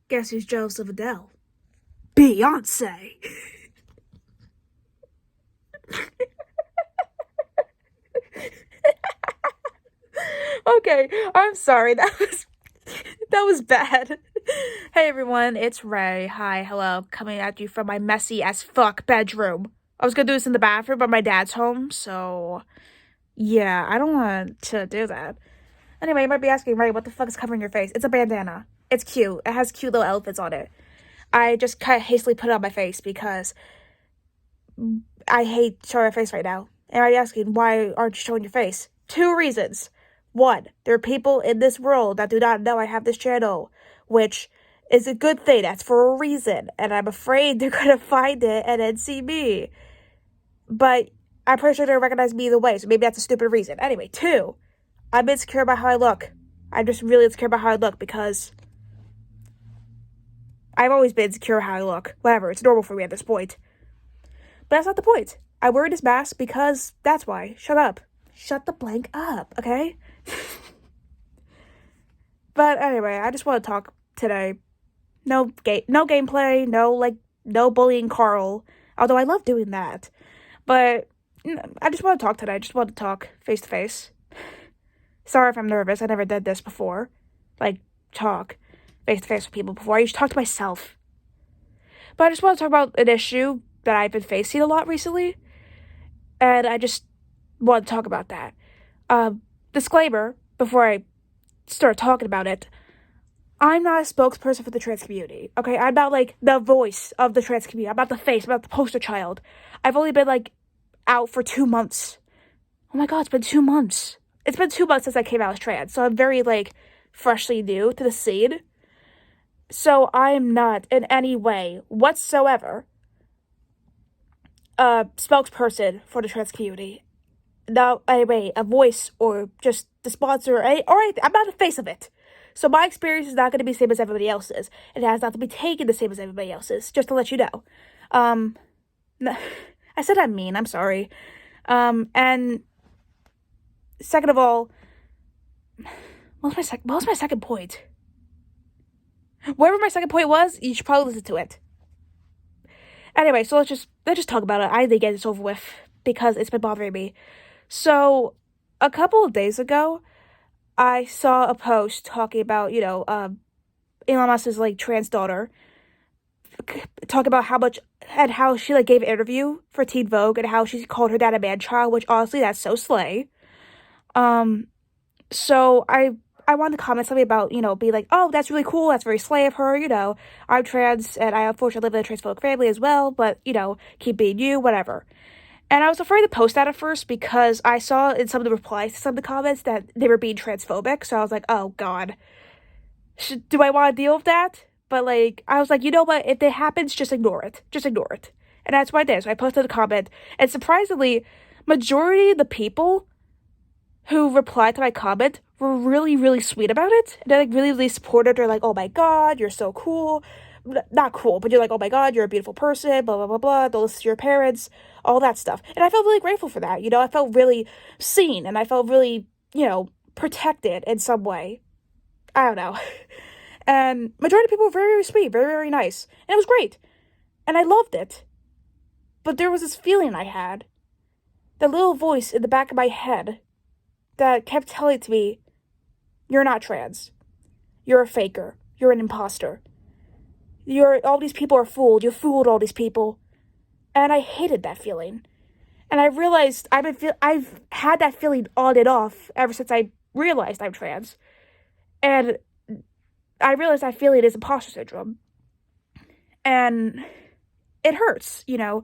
Guess who's jealous of Adele? Beyonce. Okay, I'm sorry. That was bad. Hey everyone, it's Ray. Hi, hello, coming at you from my messy as fuck bedroom. I was gonna do this in the bathroom, but my dad's home, so yeah, I don't want to do that. Anyway, you might be asking, Ray, what the fuck is covering your face? It's a bandana. It's cute. It has cute little elephants on it. I just kind of hastily put it on my face because I hate showing my face right now. And I'm asking, why aren't you showing your face? 2 reasons. 1, there are people in this world that do not know I have this channel, which is a good thing. That's for a reason. And I'm afraid they're going to find it and then see me. But I'm pretty sure they'll recognize me either way, so maybe that's a stupid reason. Anyway, 2, I'm insecure about how I look. I'm just really insecure about how I look because I've always been insecure how I look. Whatever, it's normal for me at this point. But that's not the point. I wear this mask because that's why. Shut up. Shut the blank up, okay? But anyway, I just want to talk today. No gameplay, no bullying Carl. Although I love doing that. But I just want to talk today. I just want to talk face to face. Sorry if I'm nervous. I never did this before. Talk face to face with people before. I used to talk to myself. But I just want to talk about an issue that I've been facing a lot recently. And I just want to talk about that. Disclaimer, before I start talking about it, I'm not a spokesperson for the trans community, okay? I'm not, the voice of the trans community. I'm not the face. I'm not the poster child. I've only been, out for 2 months. Oh my god, it's been 2 months. It's been 2 months since I came out as trans, so I'm very, freshly new to the scene. So I am not, in any way whatsoever, a spokesperson for the trans community. Not anyway, a voice or just the sponsor or anything. I'm not the face of it. So my experience is not going to be the same as everybody else's. It has not to be taken the same as everybody else's, just to let you know. I said I'm mean, I'm sorry. And second of all, what was my second point? Whatever my second point was, you should probably listen to it. Anyway, so let's just talk about it. I need to get this over with because it's been bothering me. So, a couple of days ago, I saw a post talking about, Elon Musk's, trans daughter, talk about how she, gave an interview for Teen Vogue and how she called her dad a man-child, which, honestly, that's so slay. So I wanted to comment something about, be like, oh, that's really cool, that's very slay of her, I'm trans, and I unfortunately live in a transphobic family as well, but, keep being you, whatever. And I was afraid to post that at first because I saw in some of the replies to some of the comments that they were being transphobic, so I was like, oh, God. Do I want to deal with that? But, I was like, you know what, if it happens, just ignore it. Just ignore it. And that's what I did, so I posted a comment, and surprisingly, majority of the people who replied to my comment were really, really sweet about it. They're, really, really supportive. They're like, oh my god, you're so cool. Not cool, but you're like, oh my god, you're a beautiful person, blah, blah, blah, blah, don't listen to your parents, all that stuff. And I felt really grateful for that, I felt really seen, and I felt really, protected in some way. I don't know. And majority of people were very, very sweet, very, very nice. And it was great. And I loved it. But there was this feeling I had, the little voice in the back of my head that kept telling to me, you're not trans. You're a faker. You're an imposter. All these people are fooled. You fooled all these people. And I hated that feeling. And I realized I've had that feeling on and off ever since I realized I'm trans. And I realized that feeling is imposter syndrome. And it hurts, to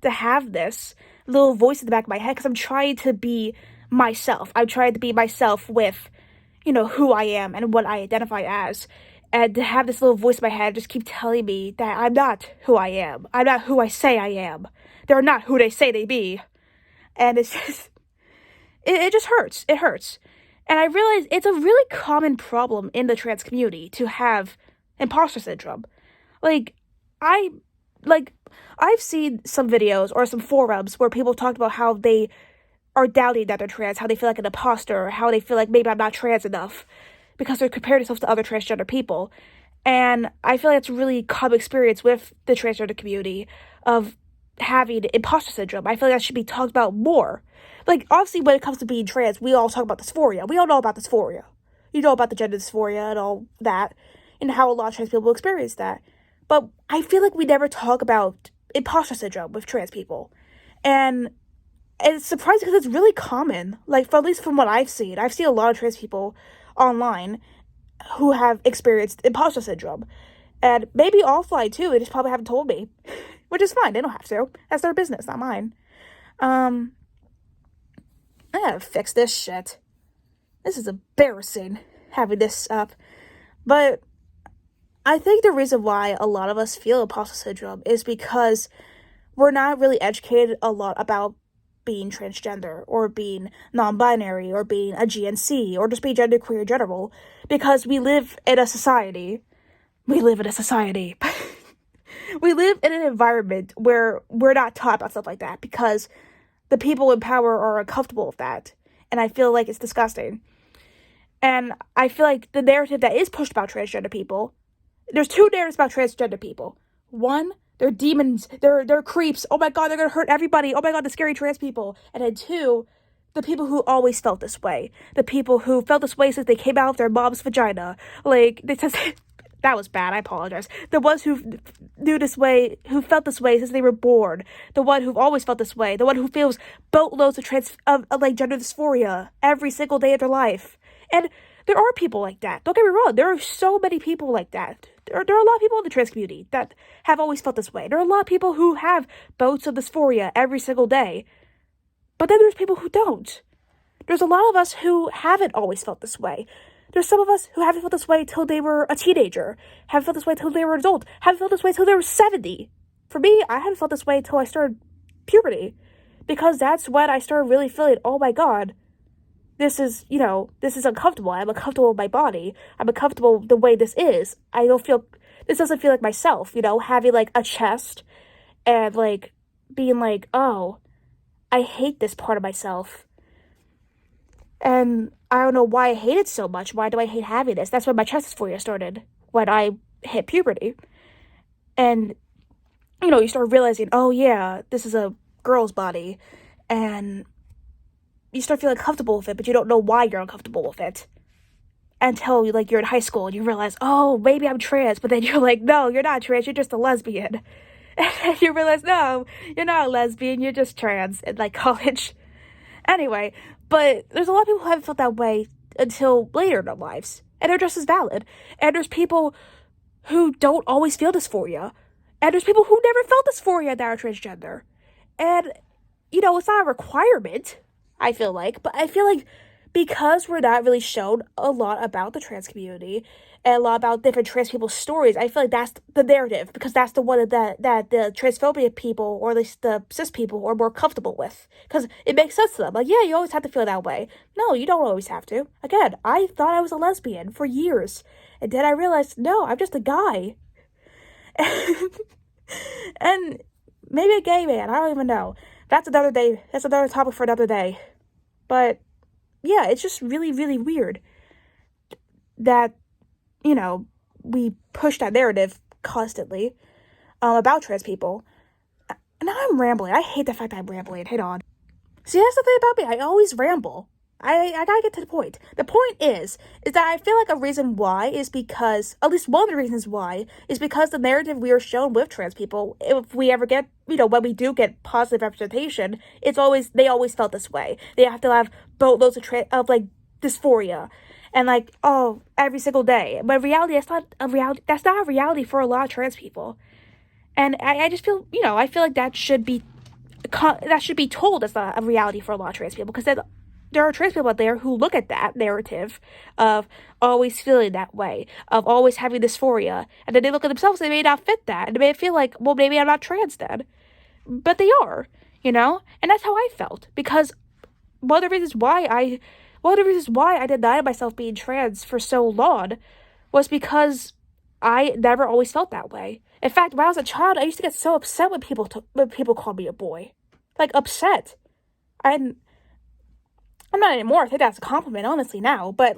have this little voice in the back of my head because I'm trying to be myself. I'm trying to be myself with, who I am and what I identify as. And to have this little voice in my head just keep telling me that I'm not who I am. I'm not who I say I am. They're not who they say they be. And it's just, it just hurts. It hurts. And I realize it's a really common problem in the trans community to have imposter syndrome. I've seen some videos or some forums where people talked about how they are doubting that they're trans, how they feel like an imposter, how they feel like maybe I'm not trans enough because they're comparing themselves to other transgender people. And I feel like it's a really common experience with the transgender community of having imposter syndrome. I feel like that should be talked about more. Like, obviously, when it comes to being trans, we all talk about dysphoria. We all know about dysphoria. You know about the gender dysphoria and all that, and how a lot of trans people experience that. But I feel like we never talk about imposter syndrome with trans people. And it's surprising because it's really common. Like, at least from what I've seen a lot of trans people online who have experienced imposter syndrome. And maybe offline too, they just probably haven't told me. Which is fine, they don't have to. That's their business, not mine. I gotta fix this shit. This is embarrassing, having this up. But I think the reason why a lot of us feel imposter syndrome is because we're not really educated a lot about being transgender, or being non-binary, or being a GNC, or just being genderqueer in general, because we live in a society. We live in an environment where we're not taught about stuff like that, because the people in power are uncomfortable with that, and I feel like it's disgusting. And I feel like the narrative that is pushed about transgender people, there's two narratives about transgender people. One, they're demons, they're creeps, oh my god, they're gonna hurt everybody, oh my god, the scary trans people. And then two, the people who always felt this way. The people who felt this way since they came out of their mom's vagina. Like, they just, that was bad, I apologize. The ones who felt this way since they were born. The one who've always felt this way. The one who feels boatloads of gender dysphoria every single day of their life. And there are people like that. Don't get me wrong. There are so many people like that. There are a lot of people in the trans community that have always felt this way. There are a lot of people who have bouts of dysphoria every single day. But then there's people who don't. There's a lot of us who haven't always felt this way. There's some of us who haven't felt this way till they were a teenager. Haven't felt this way till they were an adult. Haven't felt this way till they were 70. For me, I haven't felt this way till I started puberty. Because that's when I started really feeling, oh my god, this is uncomfortable. I'm uncomfortable with my body. I'm uncomfortable the way this is. This doesn't feel like myself, having, like, a chest and, like, being like, oh, I hate this part of myself. And I don't know why I hate it so much. Why do I hate having this? That's when my chest dysphoria started, when I hit puberty. And, you start realizing, oh yeah, this is a girl's body. And you start feeling comfortable with it, but you don't know why you're uncomfortable with it. Until, you're in high school and you realize, oh, maybe I'm trans. But then you're like, no, you're not trans, you're just a lesbian. And you realize, no, you're not a lesbian, you're just trans in, college. Anyway, but there's a lot of people who haven't felt that way until later in their lives. And they're just as valid. And there's people who don't always feel dysphoria. And there's people who never felt dysphoria that are transgender. And, it's not a requirement, I feel like. But I feel like because we're not really shown a lot about the trans community and a lot about different trans people's stories, I feel like that's the narrative, because that's the one that the transphobia people, or at least the cis people, are more comfortable with. Because it makes sense to them. Like, yeah, you always have to feel that way. No, you don't always have to. Again, I thought I was a lesbian for years. And then I realized, no, I'm just a guy. And maybe a gay man, I don't even know. That's another day. That's another topic for another day. But yeah, it's just really, really weird that, we push that narrative constantly about trans people. Now I'm rambling. I hate the fact that I'm rambling. Hang on. See, that's the thing about me. I always ramble. I gotta get to the point. The point is that I feel like a reason why is because, at least one of the reasons why, is because the narrative we are shown with trans people, if we ever get, when we do get positive representation, they always felt this way. They have to have boatloads of dysphoria. And every single day. But in reality, that's not a reality for a lot of trans people. And I just feel, I feel like that should be told as a reality for a lot of trans people, because there are trans people out there who look at that narrative of always feeling that way, of always having dysphoria, and then they look at themselves, they may not fit that, and they may feel like, well, maybe I'm not trans then. But they are, and that's how I felt, because one of the reasons why I denied myself being trans for so long was because I never always felt that way. In fact, when I was a child, I used to get so upset when people called me a boy. Upset. I'm not anymore. I think that's a compliment, honestly, now. But,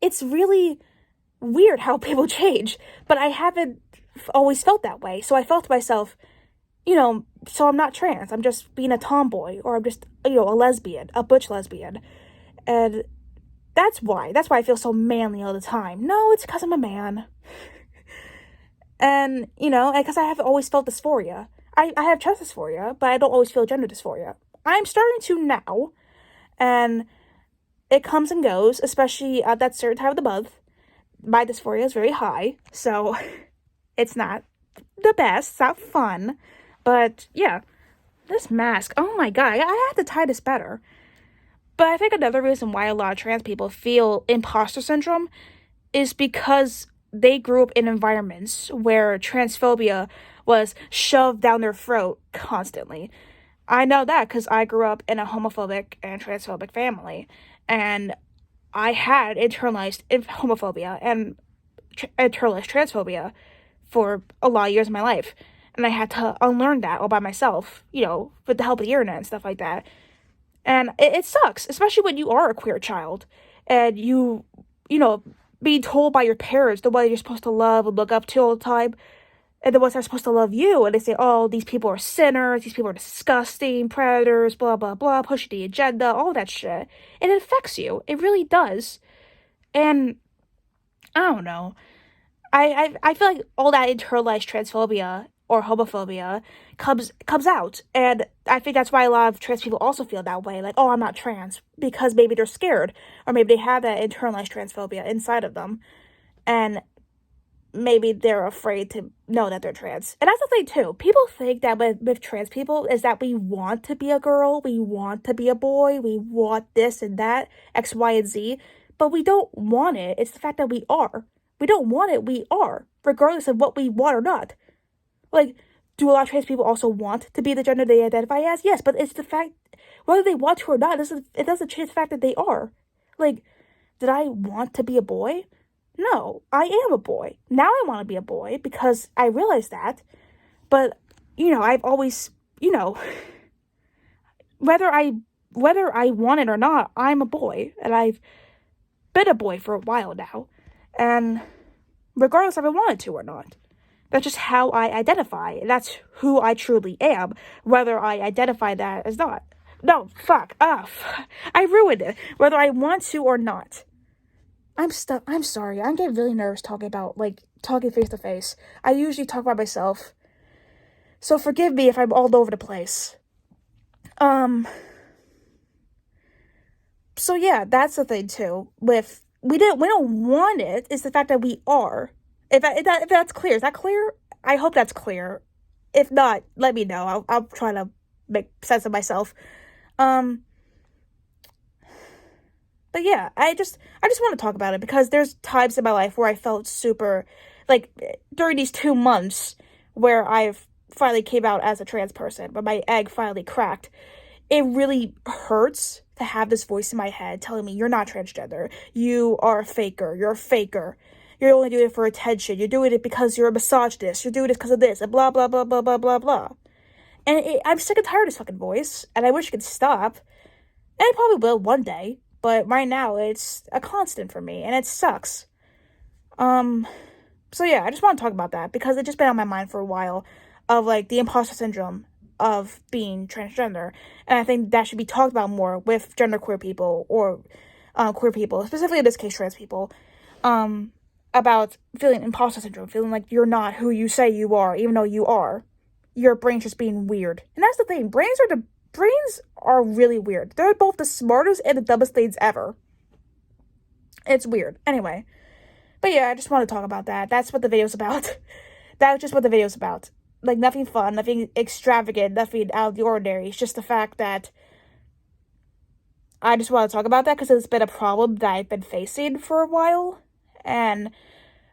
it's really weird how people change, but I haven't always felt that way. So I felt to myself, so I'm not trans. I'm just being a tomboy, or I'm just, a lesbian, a butch lesbian. And that's why I feel so manly all the time. No, it's because I'm a man. And, because I have always felt dysphoria. I have chest dysphoria, but I don't always feel gender dysphoria. I'm starting to now, and it comes and goes, especially at that certain time of the month. My dysphoria is very high, so it's not the best, it's not fun, but yeah, this mask, oh my god, I have to tie this better. But I think another reason why a lot of trans people feel imposter syndrome is because they grew up in environments where transphobia was shoved down their throat constantly. I know that because I grew up in a homophobic and transphobic family, and I had internalized homophobia and internalized transphobia for a lot of years of my life. And I had to unlearn that all by myself, with the help of the internet and stuff like that. And it sucks, especially when you are a queer child and being told by your parents the way you're supposed to love and look up to all the time, and the ones that are supposed to love you, and they say, oh, these people are sinners, these people are disgusting, predators, blah, blah, blah, pushing the agenda, all that shit. And it affects you. It really does. And I don't know. I feel like all that internalized transphobia or homophobia comes out, and I think that's why a lot of trans people also feel that way, like, oh, I'm not trans, because maybe they're scared, or maybe they have that internalized transphobia inside of them, and maybe they're afraid to know that they're trans. And that's the thing too, people think that with trans people is that we want to be a girl, we want to be a boy, we want this and that, X, Y, and Z, but we don't want it. It's the fact that we are. We don't want it, we are, regardless of what we want or not. Like, do a lot of trans people also want to be the gender they identify as? Yes, but it's the fact, whether they want to or not, it doesn't change the fact that they are. Like, did I want to be a boy? No, I am a boy. Now I want to be a boy because I realize that. But, I've always, whether I want it or not, I'm a boy. And I've been a boy for a while now. And regardless if I wanted to or not. That's just how I identify. That's who I truly am, whether I identify that as not. No, fuck off. I ruined it. Whether I want to or not. I'm sorry. I'm getting really nervous talking face to face. I usually talk by myself. So forgive me if I'm all over the place. So yeah, that's the thing too. We don't want it. It's the fact that we are. If that's clear, is that clear? I hope that's clear. If not, let me know. I'll try to make sense of myself. But yeah, I just want to talk about it because there's times in my life where I felt super, like, during these 2 months where I've finally came out as a trans person, when my egg finally cracked. It really hurts to have this voice in my head telling me, you're not transgender. You are a faker. You're a faker. You're only doing it for attention. You're doing it because you're a misogynist. You're doing it because of this, and blah, blah, blah, blah, blah, blah, blah. And I'm sick and tired of this fucking voice, and I wish it could stop. And it probably will one day, but right now it's a constant for me, and it sucks. So yeah, I just want to talk about that, because it's just been on my mind for a while, of, like, the imposter syndrome of being transgender. And I think that should be talked about more with genderqueer people, or queer people, specifically in this case, trans people. About feeling imposter syndrome, feeling like you're not who you say you are, even though you are. Your brain's just being weird. And that's the thing, brains are really weird. They're both the smartest and the dumbest things ever. It's weird. Anyway. But yeah, I just want to talk about that. That's what the video's about. That's just what the video's about. Like, nothing fun, nothing extravagant, nothing out of the ordinary. It's just the fact that I just want to talk about that because it's been a problem that I've been facing for a while. And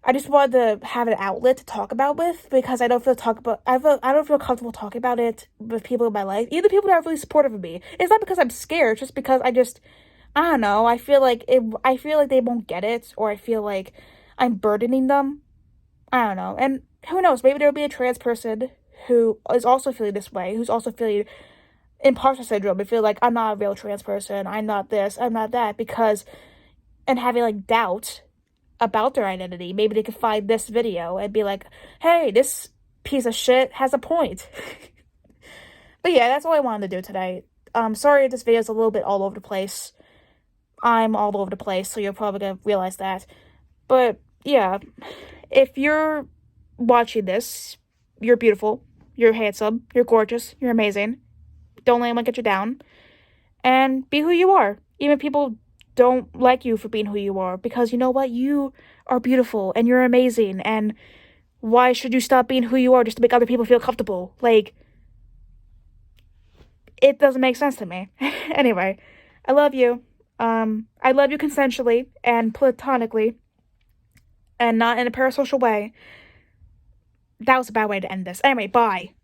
I just wanted to have an outlet to talk about with, because I don't feel comfortable talking about it with people in my life, even the people that are really supportive of me. It's not because I'm scared, it's just because I don't know, I feel like they won't get it, or I feel like I'm burdening them. I don't know. And who knows, maybe there'll be a trans person who is also feeling this way, who's also feeling imposter syndrome, and feel like, I'm not a real trans person, I'm not this, I'm not that, and having, like, doubt about their identity. Maybe they could find this video and be like, hey, this piece of shit has a point. But yeah, that's all I wanted to do today. Sorry if this video is a little bit all over the place. I'm all over the place, so you're probably gonna realize that. But yeah, if you're watching this, you're beautiful, you're handsome, you're gorgeous, you're amazing. Don't let anyone get you down. And be who you are. Even if people don't like you for being who you are, because you know what? You are beautiful and you're amazing. And why should you stop being who you are just to make other people feel comfortable? Like, it doesn't make sense to me. Anyway, I love you. I love you consensually and platonically and not in a parasocial way. That was a bad way to end this. Anyway, bye.